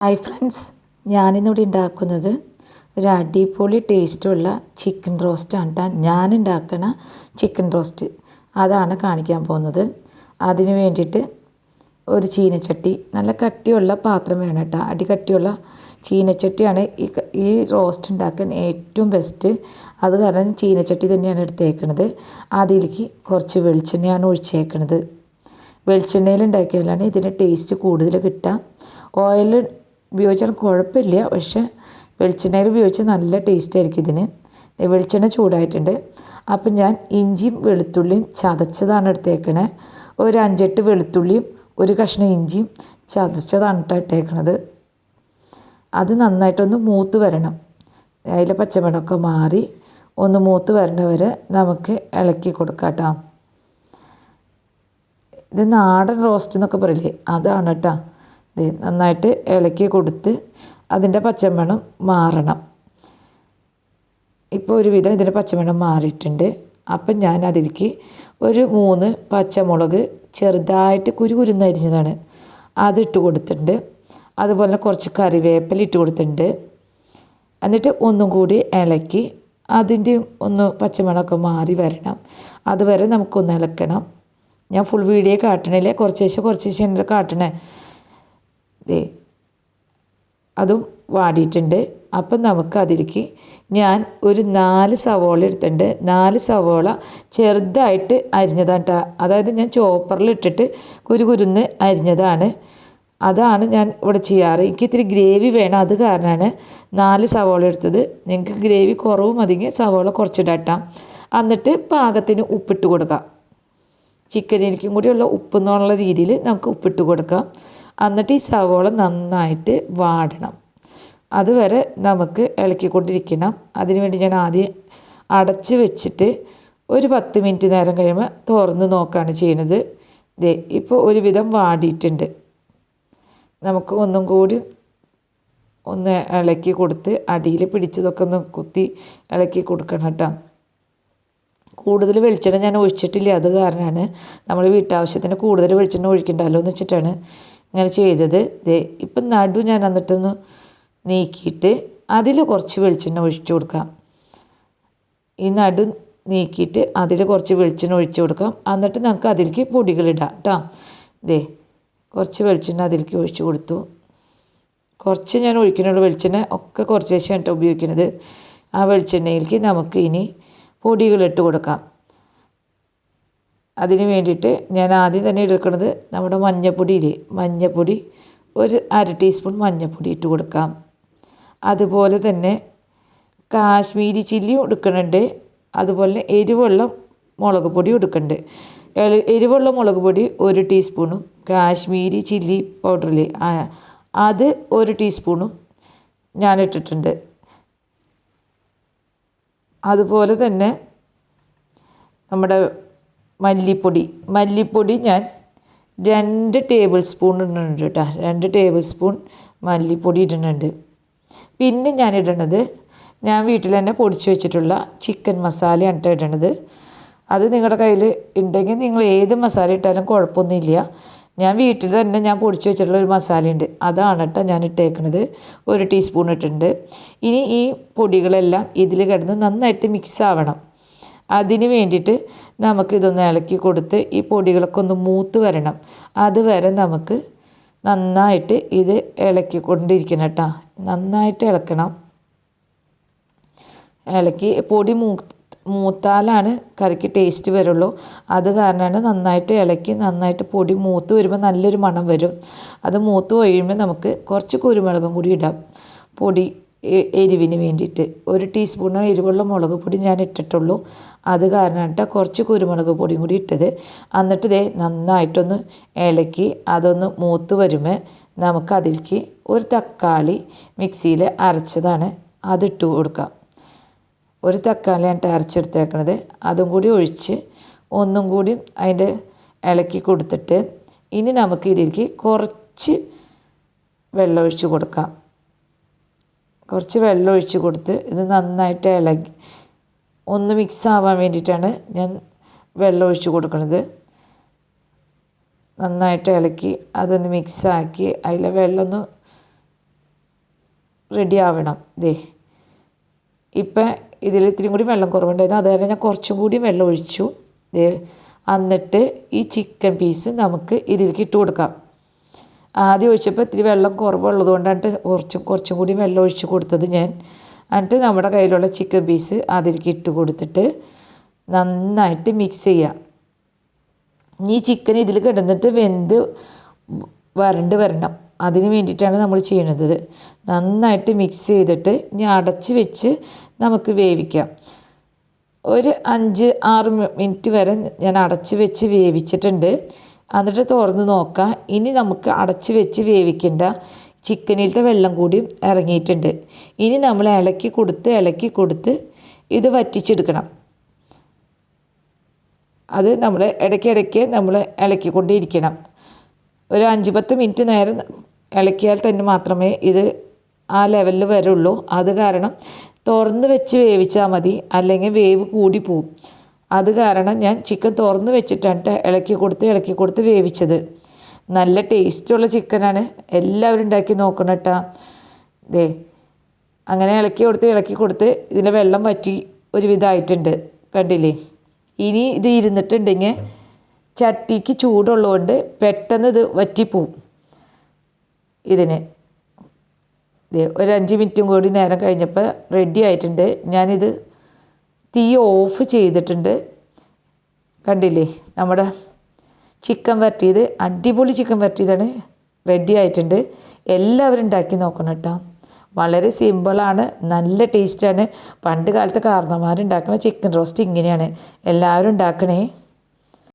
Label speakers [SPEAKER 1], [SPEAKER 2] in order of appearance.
[SPEAKER 1] Hi friends, ഞാനിന്നിവിടെ ഉണ്ടാക്കുന്നത് ഒരു അടിപൊളി ടേസ്റ്റുള്ള ചിക്കൻ റോസ്റ്റാണ് കേട്ടോ. ഞാനുണ്ടാക്കണ ചിക്കൻ റോസ്റ്റ് അതാണ് കാണിക്കാൻ പോകുന്നത്. അതിന് വേണ്ടിയിട്ട് ഒരു ചീനച്ചട്ടി, നല്ല കട്ടിയുള്ള പാത്രം വേണം കേട്ടോ. അടികട്ടിയുള്ള ചീനച്ചട്ടിയാണ് ഈ റോസ്റ്റ് ഉണ്ടാക്കാൻ ഏറ്റവും ബെസ്റ്റ്. അത് കാരണം ചീനച്ചട്ടി തന്നെയാണ് എടുത്തേക്കുന്നത്. അതിലേക്ക് കുറച്ച് വെളിച്ചെണ്ണയാണ് ഒഴിച്ചേക്കുന്നത്. വെളിച്ചെണ്ണയിൽ ഉണ്ടാക്കിയാലാണ് ഇതിന് ടേസ്റ്റ് കൂടുതൽ കിട്ടുക. ഓയിൽ ഉപയോഗിച്ചാൽ കുഴപ്പമില്ല, പക്ഷേ വെളിച്ചെണ്ണയിൽ ഉപയോഗിച്ചാൽ നല്ല ടേസ്റ്റ് ആയിരിക്കും ഇതിന്. വെളിച്ചെണ്ണ ചൂടായിട്ടുണ്ട്. അപ്പം ഞാൻ ഇഞ്ചിയും വെളുത്തുള്ളിയും ചതച്ചതാണ് എടുത്തേക്കണേ. ഒരു 5-8 വെളുത്തുള്ളിയും ഒരു കഷ്ണം ഇഞ്ചിയും ചതച്ചതാണ് ഇട്ടേക്കണത്. അത് നന്നായിട്ടൊന്ന് മൂത്ത് വരണം. അതിലെ പച്ചമണമൊക്കെ മാറി ഒന്ന് മൂത്ത് വരണ വരെ നമുക്ക് ഇളക്കി കൊടുക്കാം കേട്ടോ. ഇത് നാടൻ റോസ്റ്റ് എന്നൊക്കെ പറയില്ലേ, അതാണ് കേട്ടോ. ഇത് നന്നായിട്ട് ഇളക്കി കൊടുത്ത് അതിൻ്റെ പച്ചമണം മാറണം. ഇപ്പോൾ ഒരുവിധം ഇതിൻ്റെ പച്ചമണം മാറിയിട്ടുണ്ട്. അപ്പം ഞാൻ അതിലേക്ക് ഒരു 3 പച്ചമുളക് ചെറുതായിട്ട് കുരുകുരുന്നരിഞ്ഞതാണ് അതിട്ട് കൊടുത്തിട്ടുണ്ട്. അതുപോലെ കുറച്ച് കറിവേപ്പില ഇട്ട് കൊടുത്തിട്ടുണ്ട്. എന്നിട്ട് ഒന്നും കൂടി ഇളക്കി അതിൻ്റെ ഒന്ന് പച്ചമണമൊക്കെ മാറി വരണം. അതുവരെ നമുക്കൊന്ന് ഇളക്കണം. ഞാൻ ഫുൾ വീഡിയോ കാട്ടണില്ലേ, കുറച്ചേശ്ശെ കാട്ടണേ. അതും വാടിയിട്ടുണ്ട്. അപ്പം നമുക്ക് അതിലേക്ക് ഞാൻ ഒരു 4 സവോള എടുത്തിട്ടുണ്ട്. 4 സവോള ചെറുതായിട്ട് അരിഞ്ഞതാണ് കേട്ടോ. അതായത് ഞാൻ ചോപ്പറിലിട്ടിട്ട് കുരുകുരുന്ന് അരിഞ്ഞതാണ്. അതാണ് ഞാൻ ഇവിടെ ചെയ്യാറ്. എനിക്ക് ഇത്തിരി ഗ്രേവി വേണം, അത് കാരണമാണ് 4 സവോള എടുത്തത്. നിങ്ങൾക്ക് ഗ്രേവി കുറവ് മതിയെങ്കിൽ സവോള കുറച്ചിടാം. എന്നിട്ട് പാകത്തിന് ഉപ്പിട്ട് കൊടുക്കാം. ചിക്കനിലേക്കും കൂടിയുള്ള ഉപ്പ് എന്നുള്ള രീതിയിൽ നമുക്ക് ഉപ്പിട്ട് കൊടുക്കാം. എന്നിട്ട് ഈ സവോള നന്നായിട്ട് വാടണം. അതുവരെ നമുക്ക് ഇളക്കിക്കൊണ്ടിരിക്കണം. അതിനുവേണ്ടി ഞാൻ ആദ്യം അടച്ച് വെച്ചിട്ട് ഒരു 10 മിനിറ്റ് നേരം കഴിയുമ്പോൾ തുറന്ന് നോക്കുകയാണ് ചെയ്യുന്നത്. ഇപ്പോൾ ഒരുവിധം വാടിയിട്ടുണ്ട്. നമുക്ക് ഒന്നും കൂടി ഒന്ന് ഇളക്കി കൊടുത്ത് അടിയിൽ പിടിച്ചതൊക്കെ ഒന്ന് കുത്തി ഇളക്കി കൊടുക്കണം കേട്ടോ. കൂടുതൽ വെളിച്ചെണ്ണ ഞാൻ ഒഴിച്ചിട്ടില്ല, അത് കാരണമാണ്. നമ്മൾ വീട്ടാവശ്യത്തിന് കൂടുതൽ വെളിച്ചെണ്ണ ഒഴിക്കണ്ടല്ലോ എന്ന് വെച്ചിട്ടാണ് ഇങ്ങനെ ചെയ്തത്. ഇപ്പം നടു ഞാൻ എന്നിട്ടൊന്ന് നീക്കിയിട്ട് അതിൽ കുറച്ച് വെളിച്ചെണ്ണ ഒഴിച്ചു കൊടുക്കാം. ഈ നടു നീക്കിയിട്ട് അതിൽ കുറച്ച് വെളിച്ചെണ്ണ ഒഴിച്ചു കൊടുക്കാം. എന്നിട്ട് നമുക്ക് അതിലേക്ക് പൊടികളിടാം കേട്ടോ. കുറച്ച് വെളിച്ചെണ്ണ അതിലേക്ക് ഒഴിച്ചു കൊടുത്തു. കുറച്ച് ഞാൻ ഒഴിക്കുന്നുള്ളൂ, വെളിച്ചെണ്ണ ഒക്കെ കുറച്ച് ശേഷമാണ് കേട്ടോ ഉപയോഗിക്കുന്നത്. ആ വെളിച്ചെണ്ണയിലേക്ക് നമുക്ക് ഇനി പൊടികളിട്ട് കൊടുക്കാം. അതിന് വേണ്ടിയിട്ട് ഞാൻ ആദ്യം തന്നെ എടുക്കുന്നത് നമ്മുടെ മഞ്ഞൾപ്പൊടിയില്ലേ, മഞ്ഞൾപ്പൊടി ഒരു 1/2 ടീസ്പൂൺ മഞ്ഞൾപ്പൊടി ഇട്ട് കൊടുക്കാം. അതുപോലെ തന്നെ കാശ്മീരി ചില്ലിയും എടുക്കുന്നുണ്ട്. അതുപോലെ എരിവുള്ള മുളക് പൊടിയും എടുക്കുന്നുണ്ട്. എരിവുള്ള മുളക് പൊടി 1 ടീസ്പൂണും കാശ്മീരി ചില്ലി പൗഡറില്ലേ അത് 1 ടീസ്പൂണും ഞാൻ ഇട്ടിട്ടുണ്ട്. അതുപോലെ തന്നെ നമ്മുടെ മല്ലിപ്പൊടി ഞാൻ 2 ടേബിൾ സ്പൂൺ ഇടുന്നുണ്ട് കേട്ടോ. 2 ടേബിൾ സ്പൂൺ മല്ലിപ്പൊടി ഇടുന്നുണ്ട്. പിന്നെ ഞാൻ ഇടണത് ഞാൻ വീട്ടിൽ തന്നെ പൊടിച്ച് വെച്ചിട്ടുള്ള ചിക്കൻ മസാലയാണ് കേട്ടോ ഇടണത്. അത് നിങ്ങളുടെ കയ്യിൽ ഉണ്ടെങ്കിൽ നിങ്ങൾ ഏത് മസാല ഇട്ടാലും കുഴപ്പമൊന്നുമില്ല. ഞാൻ വീട്ടിൽ തന്നെ ഞാൻ പൊടിച്ച് വെച്ചിട്ടുള്ള ഒരു മസാലയുണ്ട്, അതാണ് കേട്ടോ ഞാൻ ഇട്ടേക്കണത്. 1 ടീസ്പൂൺ ഇട്ടിട്ടുണ്ട്. ഇനി ഈ പൊടികളെല്ലാം ഇതിൽ കിടന്ന് നന്നായിട്ട് മിക്സ് ആവണം. അതിന് വേണ്ടിയിട്ട് നമുക്കിതൊന്ന് ഇളക്കി കൊടുത്ത് ഈ പൊടികളൊക്കെ ഒന്ന് മൂത്ത് വരണം. അതുവരെ നമുക്ക് നന്നായിട്ട് ഇത് ഇളക്കിക്കൊണ്ടിരിക്കണം കേട്ടോ. നന്നായിട്ട് ഇളക്കണം. ഇളക്കി പൊടി മൂത്താലാണ് കറിക്ക് ടേസ്റ്റ് വരുള്ളൂ. അത് കാരണമാണ് നന്നായിട്ട് ഇളക്കി നന്നായിട്ട് പൊടി മൂത്ത് വരുമ്പോൾ നല്ലൊരു മണം വരും. അത് മൂത്ത് കഴിയുമ്പോൾ നമുക്ക് കുറച്ച് കുരുമുളകും കൂടി ഇടാം, പൊടി എരിവിന് വേണ്ടിയിട്ട്. 1 ടീസ്പൂൺ എരിവുള്ള മുളക് പൊടി ഞാൻ ഇട്ടിട്ടുള്ളൂ, അത് കാരണമായിട്ട് കുറച്ച് കുരുമുളക് പൊടിയും കൂടി ഇട്ടത്. എന്നിട്ട് നന്നായിട്ടൊന്ന് ഇളക്കി അതൊന്ന് മൂത്ത് വരുമ്പോൾ നമുക്ക് അതിലേക്ക് ഒരു തക്കാളി മിക്സിയിൽ അരച്ചതാണ് അതിട്ട് കൊടുക്കാം. 1 തക്കാളിയാണ് അരച്ചെടുത്തേക്കണത്. അതും കൂടി ഒഴിച്ച് ഒന്നും കൂടി അതിൻ്റെ ഇളക്കി കൊടുത്തിട്ട് ഇനി നമുക്ക് ഇതിലേക്ക് കുറച്ച് വെള്ളം ഒഴിച്ച് കൊടുക്കാം. കുറച്ച് വെള്ളം ഒഴിച്ച് കൊടുത്ത് ഇത് നന്നായിട്ട് ഇളക്കി ഒന്ന് മിക്സ് ആവാൻ വേണ്ടിയിട്ടാണ് ഞാൻ വെള്ളം ഒഴിച്ച് കൊടുക്കുന്നത്. നന്നായിട്ട് ഇളക്കി അതൊന്ന് മിക്സാക്കി അതിലെ വെള്ളം ഒന്ന് റെഡി ആവണം. ഇപ്പം ഇതിൽ ഇത്തിരി കൂടി വെള്ളം കുറവുണ്ടായിരുന്നു, അത് കാരണം ഞാൻ കുറച്ചും കൂടി വെള്ളം ഒഴിച്ചു. എന്നിട്ട് ഈ ചിക്കൻ പീസ് നമുക്ക് ഇതിലേക്ക് ഇട്ട് കൊടുക്കാം. ആദ്യം ഒഴിച്ചപ്പോൾ ഇത്തിരി വെള്ളം കുറവുള്ളത് കൊണ്ടാണ് കുറച്ചും കൂടി വെള്ളം ഒഴിച്ച് കൊടുത്തത് ഞാൻ. എന്നിട്ട് നമ്മുടെ കയ്യിലുള്ള ചിക്കൻ പീസ് അതിലേക്ക് ഇട്ട് കൊടുത്തിട്ട് നന്നായിട്ട് മിക്സ് ചെയ്യാം. ഈ ചിക്കൻ ഇതിൽ കിടന്നിട്ട് വെന്ത് വരണ്ട് വരണം, അതിന് വേണ്ടിയിട്ടാണ് നമ്മൾ ചെയ്യണത്. നന്നായിട്ട് മിക്സ് ചെയ്തിട്ട് ഇനി അടച്ച് വെച്ച് നമുക്ക് വേവിക്കാം. ഒരു 5-6 മിനിറ്റ് വരെ ഞാൻ അടച്ച് വെച്ച് വേവിച്ചിട്ടുണ്ട്. എന്നിട്ട് തുറന്ന് നോക്കാം. ഇനി നമുക്ക് അടച്ച് വെച്ച് വേവിക്കേണ്ട, ചിക്കനിലത്തെ വെള്ളം കൂടി ഇറങ്ങിയിട്ടുണ്ട്. ഇനി നമ്മൾ ഇളക്കി കൊടുത്ത് ഇത് വറ്റിച്ചെടുക്കണം. അത് നമ്മൾ ഇടയ്ക്കിടയ്ക്ക് നമ്മൾ ഇളക്കിക്കൊണ്ടിരിക്കണം. ഒരു 5-10 മിനിറ്റ് നേരം ഇളക്കിയാൽ തന്നെ മാത്രമേ ഇത് ആ ലെവലിൽ വരുള്ളൂ. അത് കാരണം തുറന്ന് വെച്ച് വേവിച്ചാൽ മതി, അല്ലെങ്കിൽ വേവ് കൂടി പോവും. അത് കാരണം ഞാൻ ചിക്കൻ തുറന്ന് വെച്ചിട്ടാണ് ഇളക്കി കൊടുത്ത് വേവിച്ചത്. നല്ല ടേസ്റ്റുള്ള ചിക്കനാണ്, എല്ലാവരും ഉണ്ടാക്കി നോക്കണം കേട്ടോ. അങ്ങനെ ഇളക്കി കൊടുത്ത് ഇതിൻ്റെ വെള്ളം വറ്റി ഒരുവിധമായിട്ടുണ്ട്, കണ്ടില്ലേ. ഇനി ഇത് ഇരുന്നിട്ടുണ്ടെങ്കിൽ ചട്ടിക്ക് ചൂടുള്ളതുകൊണ്ട് പെട്ടെന്ന് ഇത് വറ്റിപ്പോവും. ഇതിന് ഒരു 5 മിനിറ്റും കൂടി നേരം കഴിഞ്ഞപ്പോൾ റെഡി ആയിട്ടുണ്ട്. ഞാനിത് തീ ഓഫ് ചെയ്തിട്ടുണ്ട്. കണ്ടില്ലേ, നമ്മുടെ ചിക്കൻ വരട്ടിയത്, അടിപൊളി ചിക്കൻ വരട്ടിയതാണ്, റെഡി ആയിട്ടുണ്ട്. എല്ലാവരും ഉണ്ടാക്കി നോക്കണം കേട്ടോ. വളരെ സിമ്പിളാണ്, നല്ല ടേസ്റ്റാണ്. പണ്ട് കാലത്തെ കാരണവന്മാരുണ്ടാക്കുന്ന ചിക്കൻ റോസ്റ്റ് ഇങ്ങനെയാണ്. എല്ലാവരും ഉണ്ടാക്കണേ.